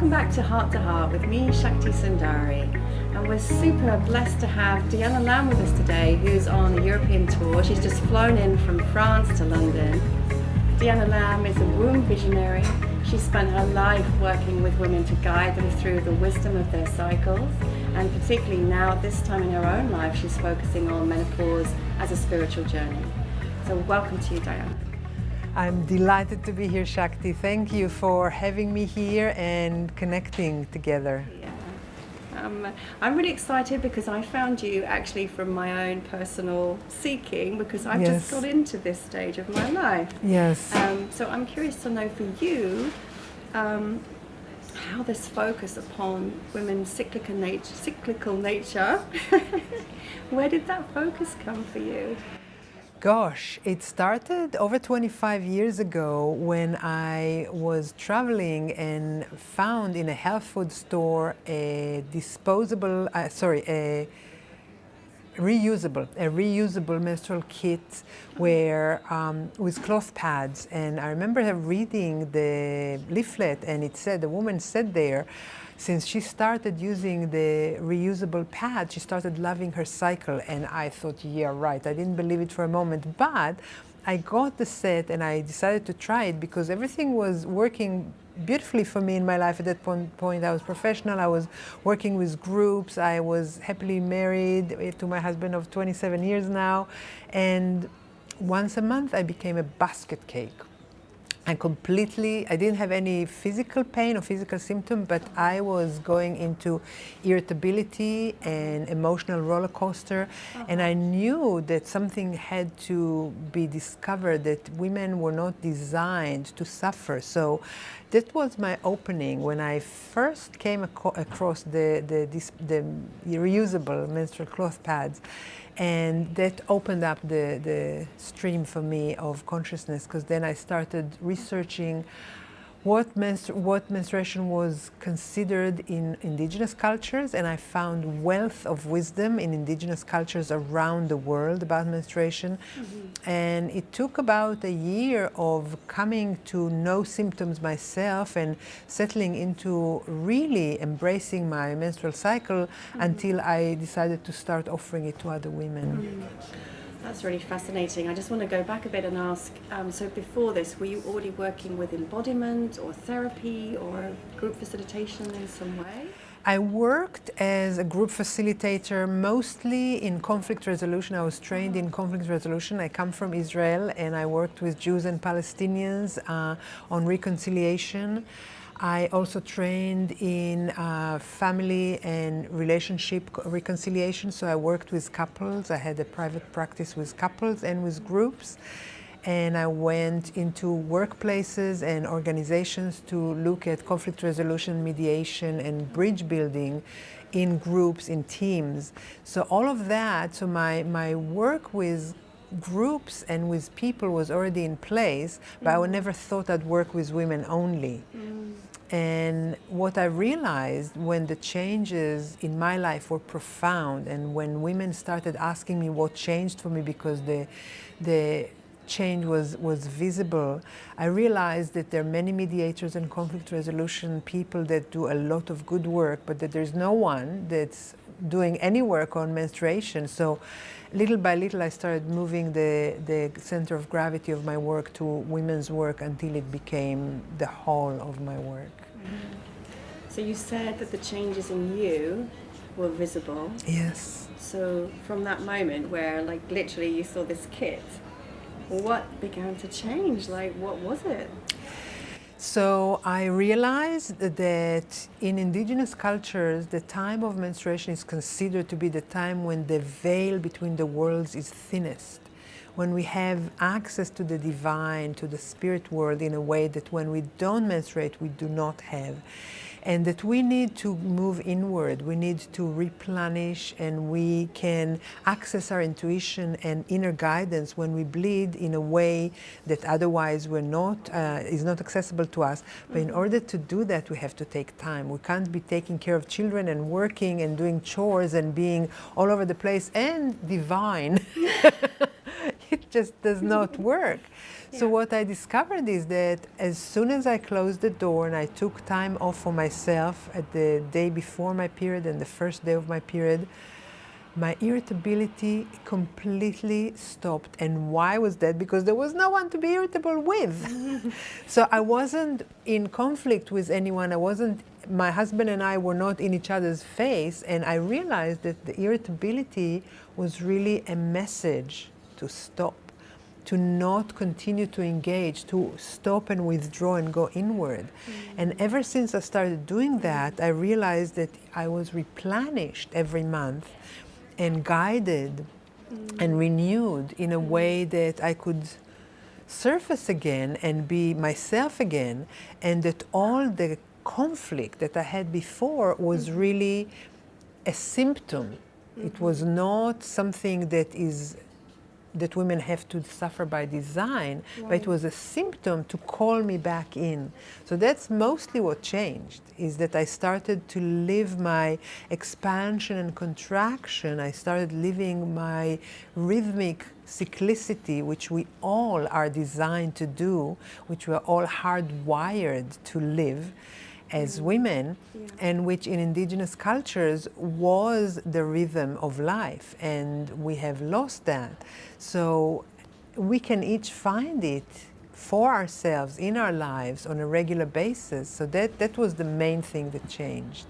Welcome back to Heart with me, Shakti Sundari. And we're super blessed to have DeAnna L'am with us today, who's on a European tour. She's just flown in from France to London. DeAnna L'am is a womb visionary. She spent her life working with women to guide them through the wisdom of their cycles. And particularly now, at this time in her own life, she's focusing on menopause as a spiritual journey. So welcome to you, DeAnna. I'm delighted to be here, Shakti. Thank you for having me here and connecting together. Yeah. I'm really excited because I found you actually from my own personal seeking, because I've just got into this stage of my life. Yes. So I'm curious to know for you how this focus upon women's cyclical nature, where did that focus come for you? Gosh, it started over 25 years ago when I was traveling and found in a health food store a reusable menstrual kit where with cloth pads. And I remember reading the leaflet, and it said, the woman said there, since she started using the reusable pad, she started loving her cycle. And I thought, yeah, right. I didn't believe it for a moment, but I got the set and I decided to try it because everything was working beautifully for me in my life. At that point, I was professional. I was working with groups. I was happily married to my husband of 27 years now. And once a month, I became a basket cake. I didn't have any physical pain or physical symptom, but I was going into irritability and emotional roller coaster. And I knew that something had to be discovered, that women were not designed to suffer. So that was my opening when I first came across the reusable menstrual cloth pads. And that opened up the stream for me of consciousness, because then I started researching what menstruation was considered in indigenous cultures, and I found wealth of wisdom in indigenous cultures around the world about menstruation. And it took about a year of coming to know symptoms myself and settling into really embracing my menstrual cycle until I decided to start offering it to other women. That's really fascinating. I just want to go back a bit and ask, so before this, were you already working with embodiment or therapy or group facilitation in some way? I worked as a group facilitator mostly in conflict resolution. I was trained in conflict resolution. I come from Israel and I worked with Jews and Palestinians on reconciliation. I also trained in family and relationship reconciliation, so I worked with couples. I had a private practice with couples and with groups. And I went into workplaces and organizations to look at conflict resolution, mediation, and bridge building in groups, in teams. So all of that, so my work with groups and with people was already in place, but I never thought I'd work with women only. And what I realized when the changes in my life were profound, and when women started asking me what changed for me because the change was visible, I realized that there are many mediators and conflict resolution people that do a lot of good work, but that there's no one that's doing any work on menstruation. So little by little I started moving the center of gravity of my work to women's work until it became the whole of my work. So you said that the changes in you were visible. Yes. So from that moment where like literally you saw this kit, what began to change? Like, what was it? So I realized that in indigenous cultures, the time of menstruation is considered to be the time when the veil between the worlds is thinnest, when we have access to the divine, to the spirit world in a way that when we don't menstruate, we do not have. And that we need to move inward, we need to replenish, and we can access our intuition and inner guidance when we bleed in a way that otherwise is not accessible to us. But in order to do that, we have to take time. We can't be taking care of children and working and doing chores and being all over the place and divine. It just does not work. So what I discovered is that as soon as I closed the door and I took time off for myself at the day before my period and the first day of my period, my irritability completely stopped. And why was that? Because there was no one to be irritable with. So I wasn't in conflict with anyone. My husband and I were not in each other's face. And I realized that the irritability was really a message to stop, to not continue to engage, to stop and withdraw and go inward. And ever since I started doing that, I realized that I was replenished every month and guided and renewed in a way that I could surface again and be myself again, and that all the conflict that I had before was really a symptom. It was not something that women have to suffer by design, but it was a symptom to call me back in. So that's mostly what changed, is that I started to live my expansion and contraction. I started living my rhythmic cyclicity, which we all are designed to do, which we're all hardwired to live as women, and which in indigenous cultures was the rhythm of life, and we have lost that. So we can each find it for ourselves in our lives on a regular basis. So that was the main thing that changed.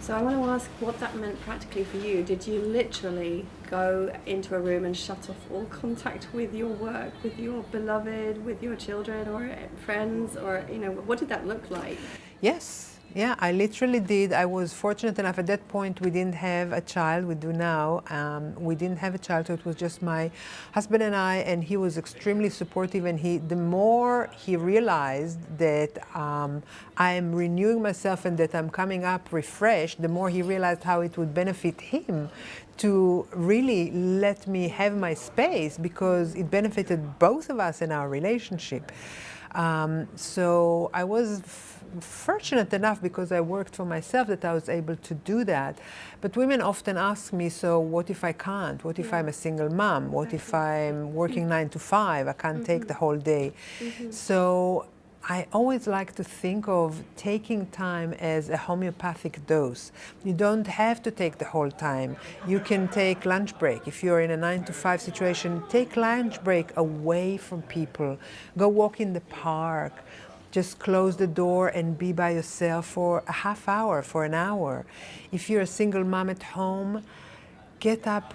So I want to ask what that meant practically for you. Did you literally go into a room and shut off all contact with your work, with your beloved, with your children or friends, or what did that look like? Yes. Yeah, I literally did. I was fortunate enough at that point we didn't have a child. We do now. We didn't have a child, so it was just my husband and I, and he was extremely supportive. And the more he realized that I am renewing myself and that I'm coming up refreshed, the more he realized how it would benefit him to really let me have my space, because it benefited both of us in our relationship. So I was fortunate enough, because I worked for myself, that I was able to do that. But women often ask me, so what if I can't? What if I'm a single mom? What if I'm working 9 to 5? I can't take the whole day. So I always like to think of taking time as a homeopathic dose. You don't have to take the whole time. You can take lunch break. If you're in a 9 to 5 situation, take lunch break away from people. Go walk in the park. Just close the door and be by yourself for a half hour, for an hour. If you're a single mom at home, get up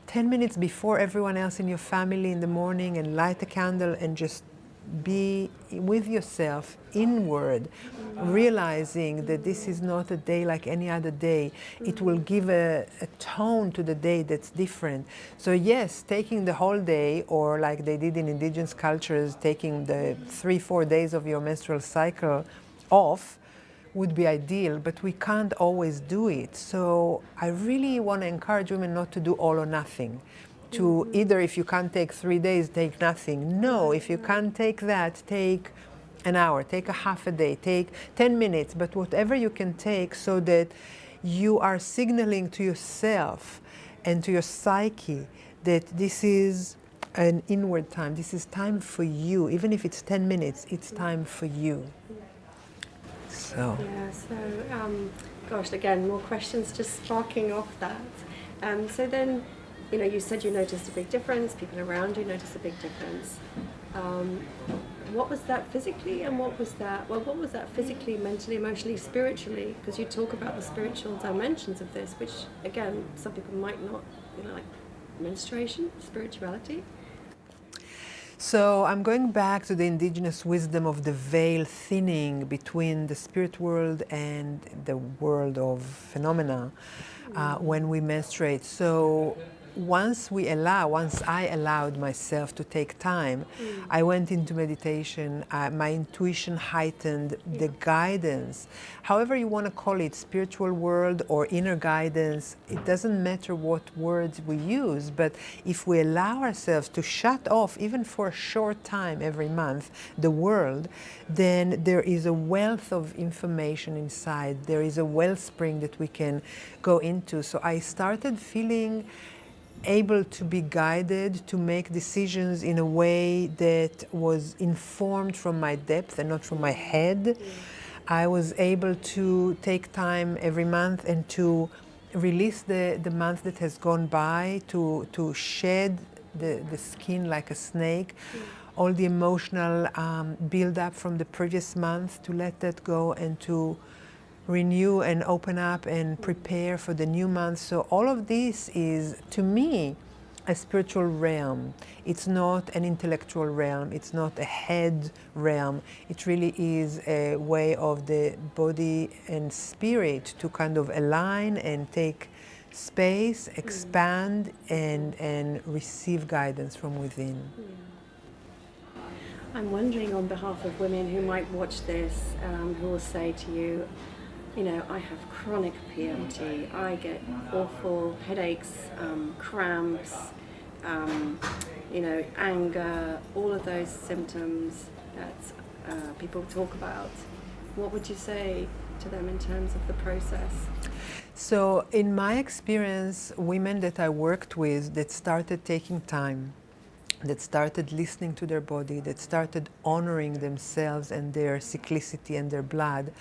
10 minutes before everyone else in your family in the morning and light a candle and just be with yourself inward, realizing that this is not a day like any other day. It will give a tone to the day that's different. So yes, taking the whole day, or like they did in indigenous cultures, taking the 3-4 days of your menstrual cycle off would be ideal, but we can't always do it. So I really want to encourage women not to do all or nothing. To either, if you can't take 3 days, take nothing. No, if you can't take that, take an hour, take a half a day, take 10 minutes, but whatever you can take, so that you are signaling to yourself and to your psyche that this is an inward time. This is time for you. Even if it's 10 minutes, it's time for you. So. Yeah, so, gosh, again, more questions just sparking off that. So then, you said you noticed a big difference, people around you noticed a big difference. What was that physically, and what was that physically, mentally, emotionally, spiritually? Because you talk about the spiritual dimensions of this, which, again, some people might not, like menstruation, spirituality. So I'm going back to the indigenous wisdom of the veil thinning between the spirit world and the world of phenomena when we menstruate. So once I allowed myself to take time, I went into meditation, my intuition heightened, the guidance, however you want to call it, spiritual world or inner guidance, it doesn't matter what words we use, but if we allow ourselves to shut off, even for a short time every month, the world, then there is a wealth of information inside, there is a wellspring that we can go into. So I started feeling able to be guided to make decisions in a way that was informed from my depth and not from my head. I was able to take time every month and to release the month that has gone by, to shed the skin like a snake, all the emotional build up from the previous month, to let that go and to renew and open up and prepare for the new month. So all of this is, to me, a spiritual realm. It's not an intellectual realm. It's not a head realm. It really is a way of the body and spirit to kind of align and take space, expand, and receive guidance from within. I'm wondering, on behalf of women who might watch this, who will say to you, you know, I have chronic PMT, I get awful headaches, cramps, you know, anger, all of those symptoms that people talk about. What would you say to them in terms of the process? So in my experience, women that I worked with that started taking time, that started listening to their body, that started honoring themselves and their cyclicity and their blood,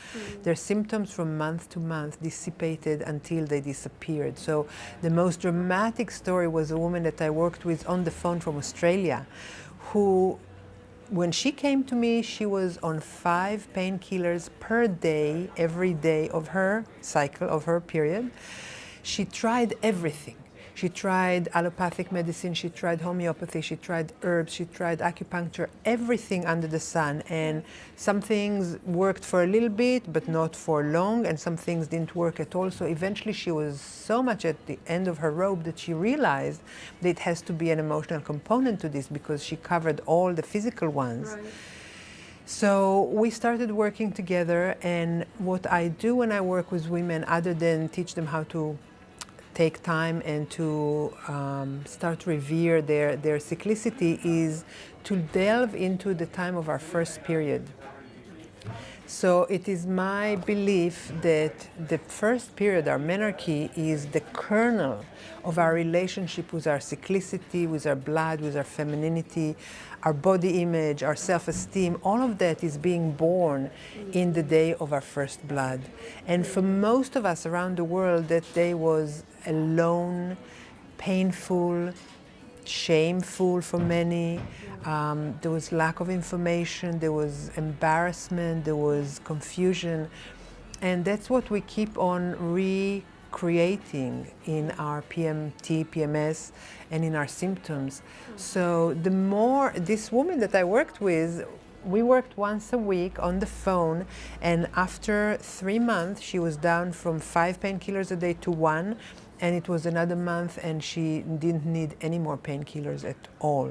their symptoms from month to month dissipated until they disappeared. So the most dramatic story was a woman that I worked with on the phone from Australia, who, when she came to me, she was on 5 painkillers per day, every day of her cycle, of her period. She tried everything. She tried allopathic medicine, she tried homeopathy, she tried herbs, she tried acupuncture, everything under the sun. And some things worked for a little bit, but not for long, and some things didn't work at all. So eventually she was so much at the end of her rope that she realized that it has to be an emotional component to this, because she covered all the physical ones. Right. So we started working together, and what I do when I work with women, other than teach them how to take time and to start to revere their cyclicity, is to delve into the time of our first period. So it is my belief that the first period, our menarche, is the kernel of our relationship with our cyclicity, with our blood, with our femininity, our body image, our self-esteem. All of that is being born in the day of our first blood. And for most of us around the world, that day was alone, painful, shameful for many. There was lack of information, there was embarrassment, there was confusion. And that's what we keep on recreating in our PMT, PMS, and in our symptoms. So the more, this woman that I worked with, we worked once a week on the phone, and after 3 months she was down from 5 painkillers a day to 1, and it was another month and she didn't need any more painkillers at all.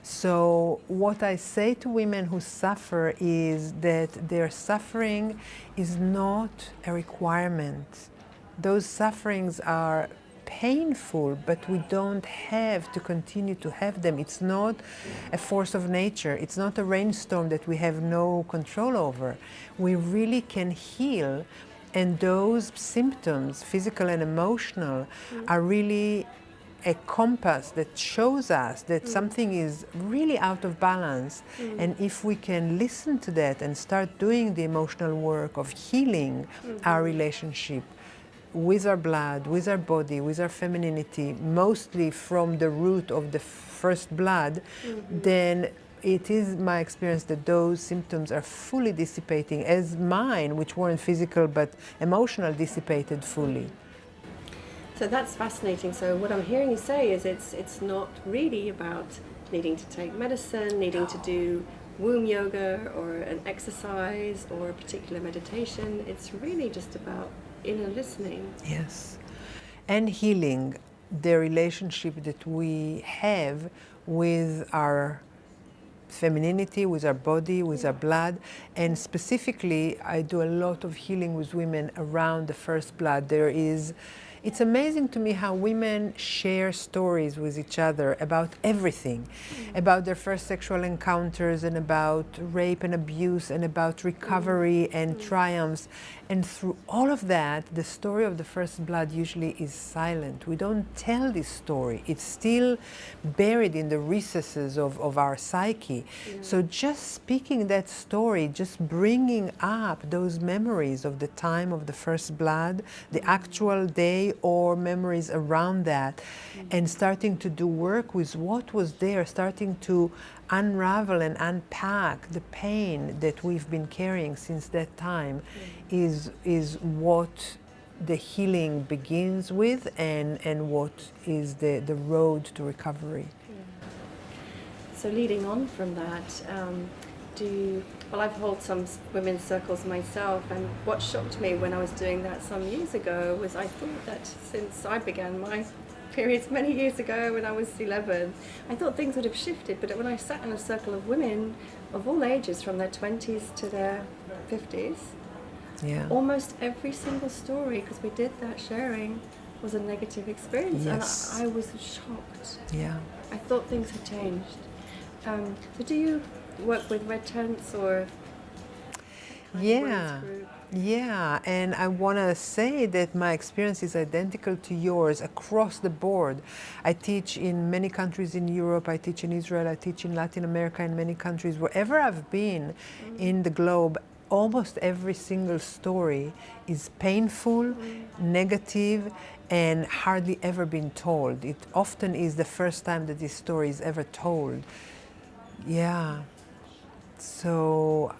So what I say to women who suffer is that their suffering is not a requirement. Those sufferings are painful, but we don't have to continue to have them. It's not a force of nature. It's not a rainstorm that we have no control over. We really can heal, and those symptoms, physical and emotional, are really a compass that shows us that something is really out of balance. And if we can listen to that and start doing the emotional work of healing our relationship with our blood, with our body, with our femininity, mostly from the root of the first blood, then it is my experience that those symptoms are fully dissipating, as mine, which weren't physical but emotional, dissipated fully. So that's fascinating. So what I'm hearing you say is it's not really about needing to take medicine, needing to do womb yoga or an exercise or a particular meditation. It's really just about inner listening. Yes. And healing the relationship that we have with our femininity, with our body, with our blood. And specifically, I do a lot of healing with women around the first blood. There is, It's amazing to me how women share stories with each other about everything, about their first sexual encounters and about rape and abuse and about recovery and triumphs. And through all of that, the story of the first blood usually is silent. We don't tell this story. It's still buried in the recesses of our psyche. So just speaking that story, just bringing up those memories of the time of the first blood, the actual day or memories around that, and starting to do work with what was there, starting to unravel and unpack the pain that we've been carrying since that time is what the healing begins with, and what is the road to recovery. So leading on from that, I've held some women's circles myself, and what shocked me when I was doing that some years ago was I thought that since I began my periods many years ago when I was 11, I thought things would have shifted, but when I sat in a circle of women of all ages from their 20s to their 50s, almost every single story, because we did that sharing, was a negative experience. Yes. And I was shocked. Yeah. I thought things had changed. So do you work with red tents or Yeah, group? yeah, and I want to say that my experience is identical to yours across the board. I teach in many countries in Europe, I teach in Israel, I teach in Latin America, in many countries. Wherever I've been in the globe, almost every single story is painful, negative, and hardly ever been told. It often is the first time that this story is ever told. Yeah, so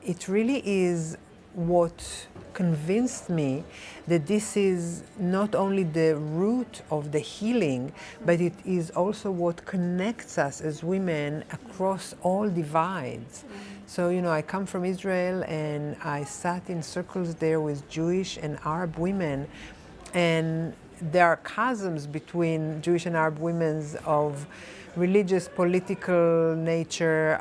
it really is what convinced me that this is not only the root of the healing, but it is also what connects us as women across all divides. So, you know, I come from Israel and I sat in circles there with Jewish and Arab women, and there are chasms between Jewish and Arab women of religious, political nature,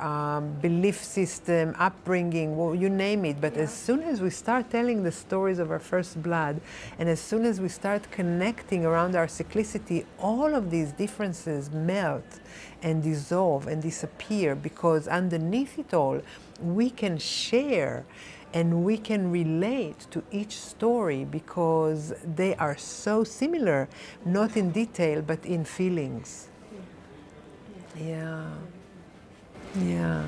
belief system, upbringing, well, you name it. But as soon as we start telling the stories of our first blood, and as soon as we start connecting around our cyclicity, all of these differences melt and dissolve and disappear, because underneath it all, we can share and we can relate to each story because they are so similar, not in detail, but in feelings. Yeah. Yeah.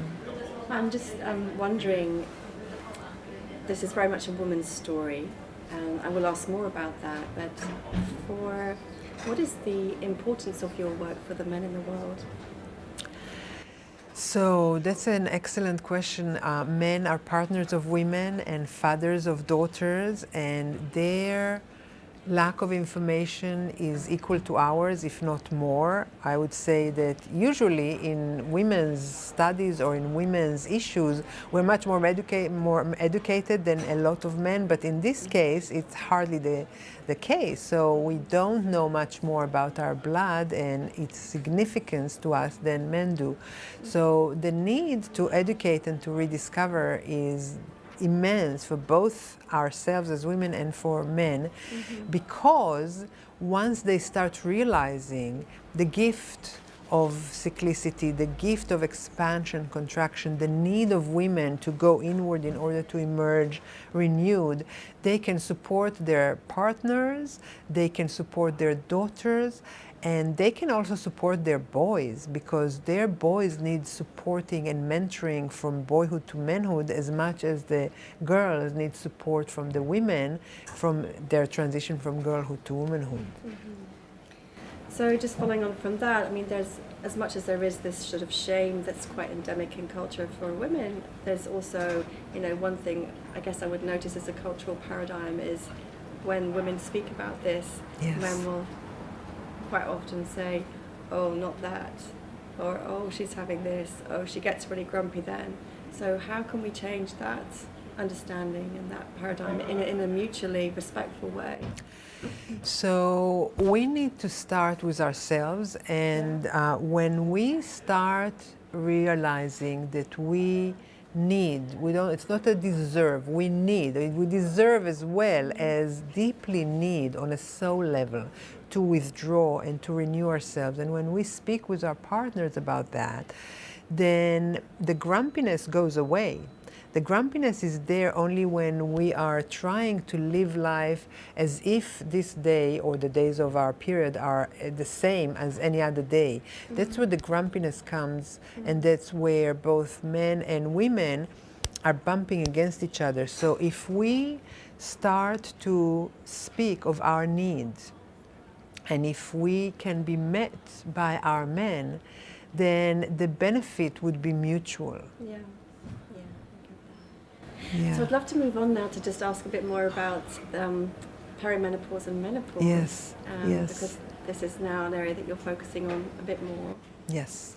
I'm just wondering, this is very much a woman's story, and I will ask more about that, but what is the importance of your work for the men in the world? So that's an excellent question. Men are partners of women and fathers of daughters, and their lack of information is equal to ours, if not more. I would say that usually in women's studies or in women's issues, we're much more educated than a lot of men, but in this case, it's hardly the case. So we don't know much more about our blood and its significance to us than men do. So the need to educate and to rediscover is immense for both ourselves as women and for men, because once they start realizing the gift of cyclicity, the gift of expansion, contraction, the need of women to go inward in order to emerge renewed, they can support their partners, they can support their daughters, and they can also support their boys, because their boys need supporting and mentoring from boyhood to manhood as much as the girls need support from the women from their transition from girlhood to womanhood. So just following on from that, I mean, there's, as much as there is this sort of shame that's quite endemic in culture for women, there's also, you know, one thing I guess I would notice as a cultural paradigm is when women speak about this, men will quite often say, oh, not that, or oh, she's having this, oh, she gets really grumpy then. So how can we change that understanding and that paradigm in a mutually respectful way? So we need to start with ourselves, and when we start realizing that we need. We don't, it's not a deserve, we need. We deserve as well as deeply need on a soul level to withdraw and to renew ourselves. And when we speak with our partners about that, then the grumpiness goes away. The grumpiness is there only when we are trying to live life as if this day or the days of our period are the same as any other day. That's where the grumpiness comes, and that's where both men and women are bumping against each other. So if we start to speak of our needs, and if we can be met by our men, then the benefit would be mutual. Yeah. Yeah. So I'd love to move on now to just ask a bit more about perimenopause and menopause. Yes, yes. Because this is now an area that you're focusing on a bit more. Yes.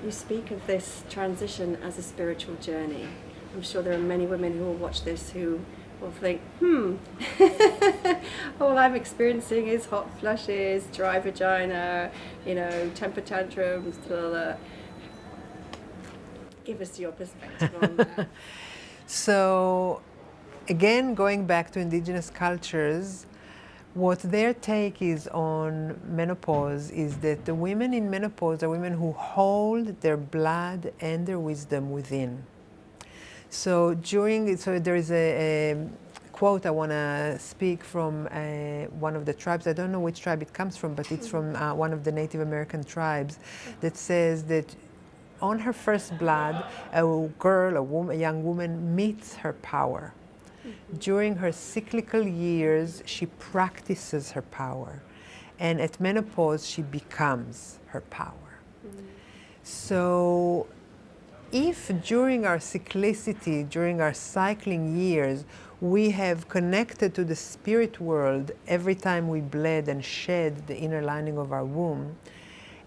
You speak of this transition as a spiritual journey. I'm sure there are many women who will watch this who will think, all I'm experiencing is hot flushes, dry vagina, temper tantrums, blah, blah. Give us your perspective on that. So, again, going back to indigenous cultures, what their take is on menopause is that the women in menopause are women who hold their blood and their wisdom within. So there is a quote I want to speak from one of the tribes. I don't know which tribe it comes from, but it's from one of the Native American tribes that says that on her first blood, a girl, a young woman meets her power. During her cyclical years, she practices her power. And at menopause, she becomes her power. So if during our cyclicity, during our cycling years, we have connected to the spirit world every time we bled and shed the inner lining of our womb,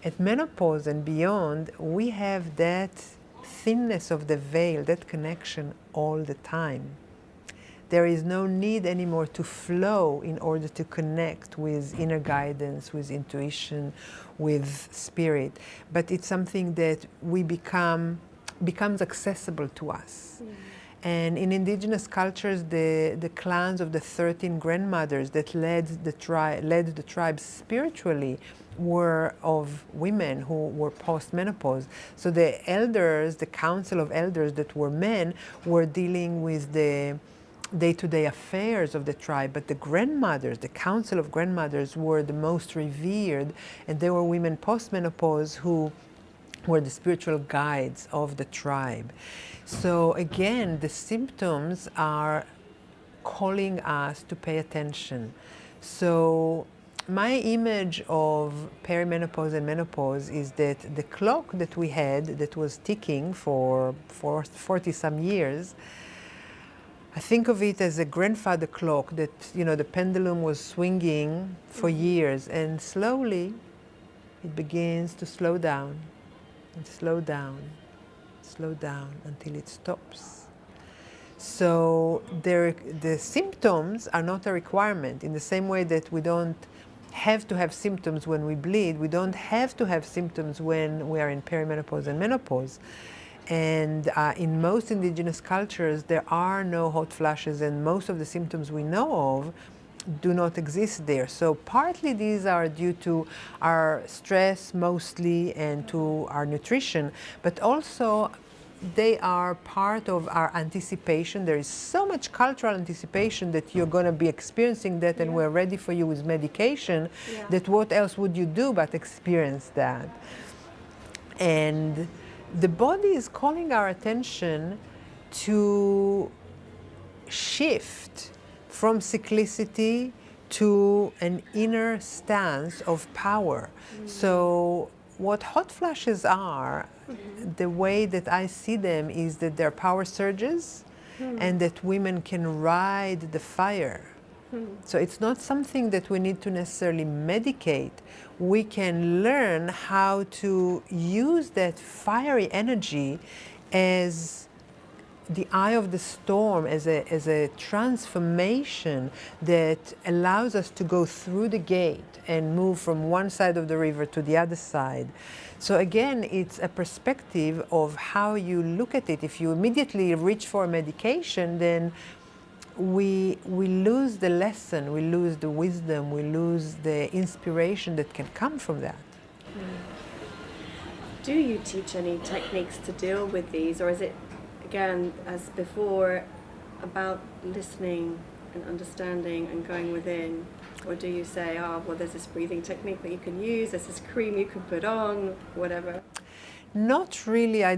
at menopause and beyond, we have that thinness of the veil, that connection all the time. There is no need anymore to flow in order to connect with inner guidance, with intuition, with spirit. But it's something that becomes accessible to us. And in indigenous cultures, the clans of the 13 grandmothers that led the tribe spiritually were of women who were post-menopause. So the elders, the council of elders that were men, were dealing with the day-to-day affairs of the tribe, but the grandmothers, the council of grandmothers, were the most revered, and they were women post-menopause who were the spiritual guides of the tribe. So again, the symptoms are calling us to pay attention. So my image of perimenopause and menopause is that the clock that we had that was ticking for 40-some years, I think of it as a grandfather clock that, the pendulum was swinging for years, and slowly it begins to slow down and slow down until it stops. So the symptoms are not a requirement. In the same way that we don't have to have symptoms when we bleed, we don't have to have symptoms when we are in perimenopause and menopause. And in most indigenous cultures, there are no hot flashes, and most of the symptoms we know of do not exist there. So partly these are due to our stress mostly and to our nutrition, but also they are part of our anticipation. There is so much cultural anticipation that you're going to be experiencing that, and we're ready for you with medication, that what else would you do but experience that? And the body is calling our attention to shift from cyclicity to an inner stance of power. So what hot flashes are, the way that I see them is that they're power surges and that women can ride the fire. So it's not something that we need to necessarily medicate. We can learn how to use that fiery energy as the eye of the storm, as a transformation that allows us to go through the gate and move from one side of the river to the other side. So again, it's a perspective of how you look at it. If you immediately reach for medication, then we lose the lesson, we lose the wisdom, we lose the inspiration that can come from that. Do you teach any techniques to deal with these, or is it, again, as before, about listening and understanding and going within? Or do you say, oh, well, there's this breathing technique that you can use, there's this cream you can put on, whatever? Not really. I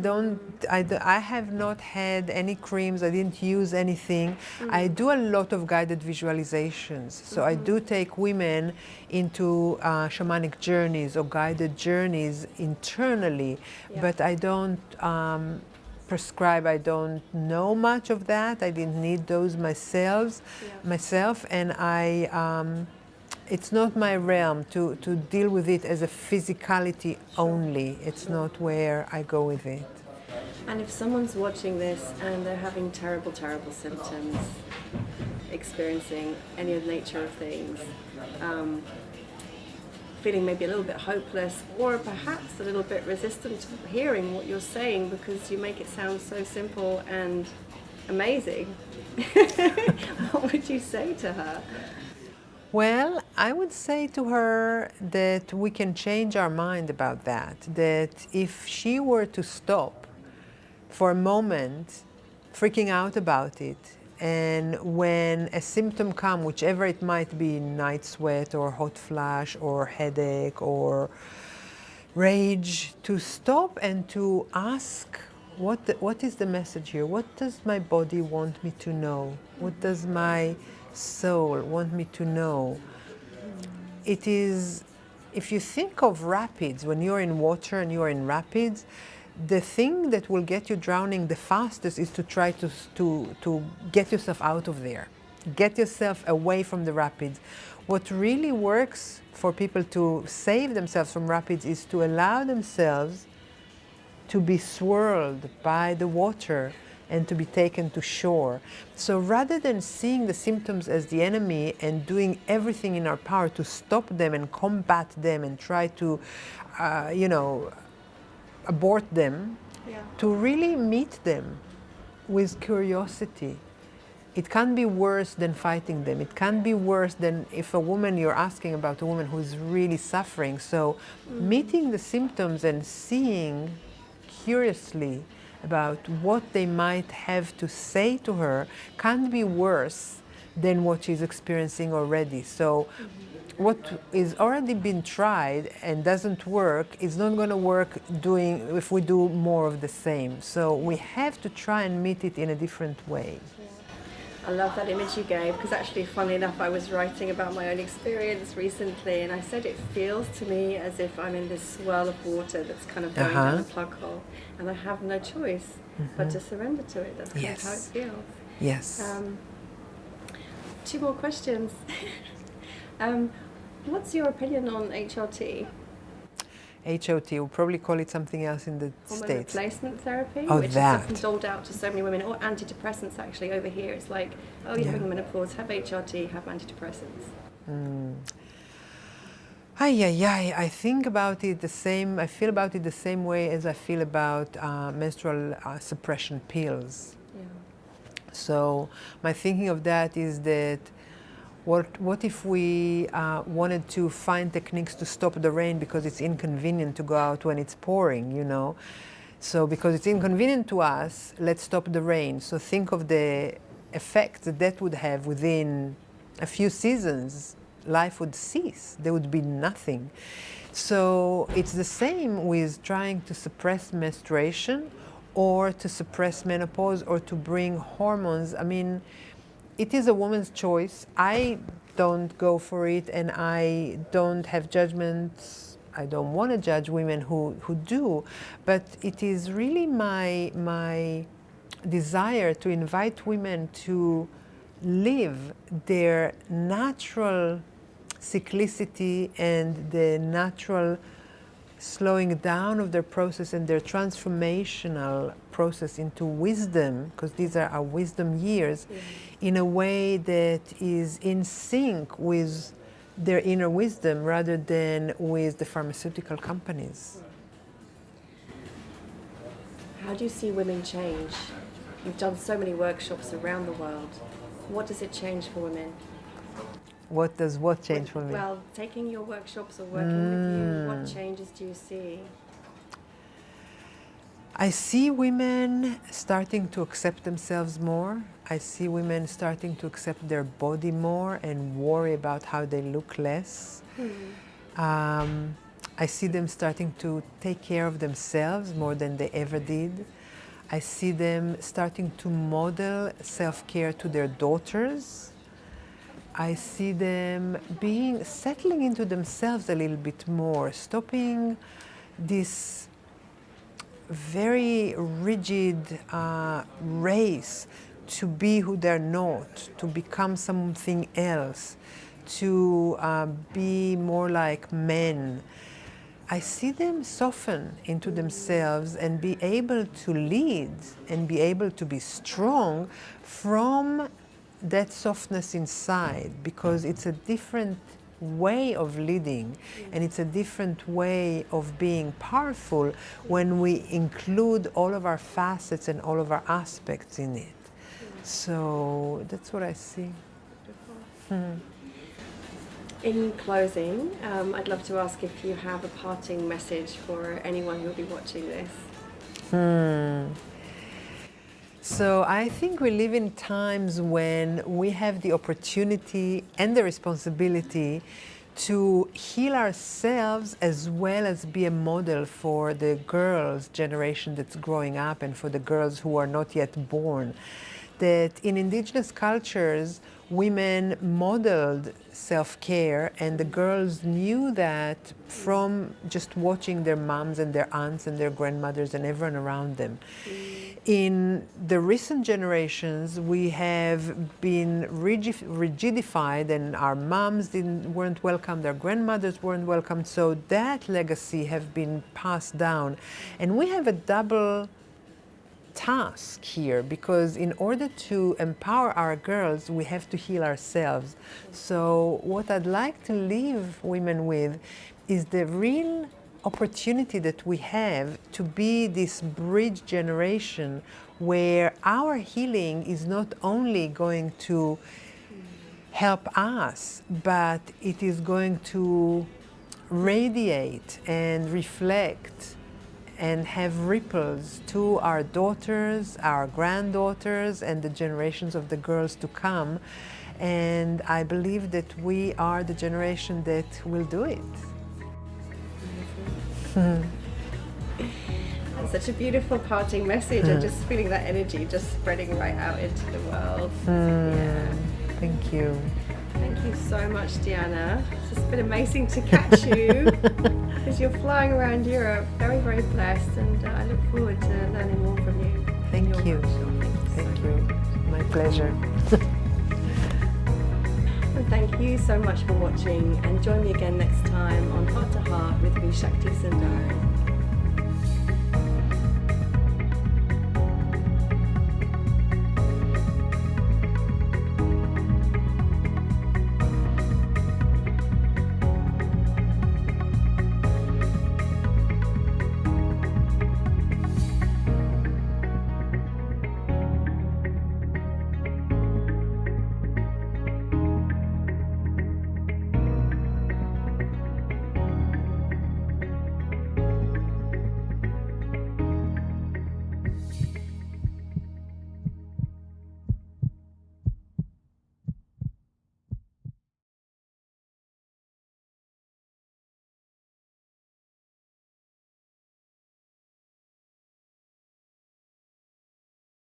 have not had any creams. I didn't use anything. I do a lot of guided visualizations. So I do take women into shamanic journeys or guided journeys internally, but I don't prescribe. I don't know much of that. I didn't need those myself, and it's not my realm to deal with it as a physicality only. It's not where I go with it. And if someone's watching this and they're having terrible, terrible symptoms, experiencing any of the nature of things, feeling maybe a little bit hopeless or perhaps a little bit resistant to hearing what you're saying because you make it sound so simple and amazing, what would you say to her? Well, I would say to her that we can change our mind about that. That if she were to stop for a moment freaking out about it, and when a symptom comes, whichever it might be, night sweat or hot flash or headache or rage, to stop and to ask, what is the message here? What does my body want me to know? What does my soul want me to know? It is, if you think of rapids, when you're in water and you're in rapids, the thing that will get you drowning the fastest is to try to get yourself out of there, get yourself away from the rapids. What really works for people to save themselves from rapids is to allow themselves to be swirled by the water and to be taken to shore. So rather than seeing the symptoms as the enemy and doing everything in our power to stop them and combat them and try to, abort them, to really meet them with curiosity. It can't be worse than fighting them. It can't be worse than if you're asking about a woman who's really suffering. So meeting the symptoms and seeing curiously about what they might have to say to her can't be worse than what she's experiencing already. So what is already been tried and doesn't work is not going to work if we do more of the same. So we have to try and meet it in a different way. I love that image you gave, because actually, funnily enough, I was writing about my own experience recently, and I said it feels to me as if I'm in this swirl of water that's kind of going down a plug hole, and I have no choice but to surrender to it. That's kind of how it feels. Yes. 2 more questions. What's your opinion on HRT? HOT, we'll probably call it something else in the Hormone States. replacement therapy, Oh, which that. is often doled out to so many women, or antidepressants actually. Over here it's like, oh, you're having menopause, have HRT, have antidepressants. I think about it the same, I feel about it the same way as I feel about menstrual suppression pills. So my thinking of that is that what if we wanted to find techniques to stop the rain because it's inconvenient to go out when it's pouring, So because it's inconvenient to us, let's stop the rain. So think of the effect that would have within a few seasons. Life would cease. There would be nothing. So it's the same with trying to suppress menstruation or to suppress menopause or to bring hormones. I mean, it is a woman's choice. I don't go for it, and I don't have judgments. I don't want to judge women who do, but it is really my desire to invite women to live their natural cyclicity and the natural slowing down of their process and their transformational process into wisdom, because these are our wisdom years, in a way that is in sync with their inner wisdom rather than with the pharmaceutical companies. How do you see women change? You've done so many workshops around the world. What does it change for women? What does what change for me? Well, taking your workshops or working with you, what changes do you see? I see women starting to accept themselves more. I see women starting to accept their body more and worry about how they look less. I see them starting to take care of themselves more than they ever did. I see them starting to model self-care to their daughters. I see them settling into themselves a little bit more, stopping this very rigid race to be who they're not, to become something else, to be more like men. I see them soften into themselves and be able to lead and be able to be strong from that softness inside, because it's a different way of leading and it's a different way of being powerful when we include all of our facets and all of our aspects in it. So that's what I see. In closing, I'd love to ask if you have a parting message for anyone who will be watching this. So I think we live in times when we have the opportunity and the responsibility to heal ourselves as well as be a model for the girls' generation that's growing up and for the girls who are not yet born. That in indigenous cultures, women modeled self-care, and the girls knew that from just watching their moms and their aunts and their grandmothers and everyone around them. In the recent generations, we have been rigidified, and our moms weren't welcome, their grandmothers weren't welcome, so that legacy have been passed down. And we have a double task here, because in order to empower our girls, we have to heal ourselves. So what I'd like to leave women with is the real opportunity that we have to be this bridge generation where our healing is not only going to help us, but it is going to radiate and reflect and have ripples to our daughters, our granddaughters, and the generations of the girls to come. And I believe that we are the generation that will do it. That's such a beautiful parting message. I'm just feeling that energy just spreading right out into the world. Yeah. Thank you. Thank you so much, DeAnna. It's just been amazing to catch you because you're flying around Europe. Very, very blessed, and I look forward to learning more from you. Thank you. Thank you. My pleasure. And thank you so much for watching, and join me again next time on Heart to Heart with me, Shakti Sundari.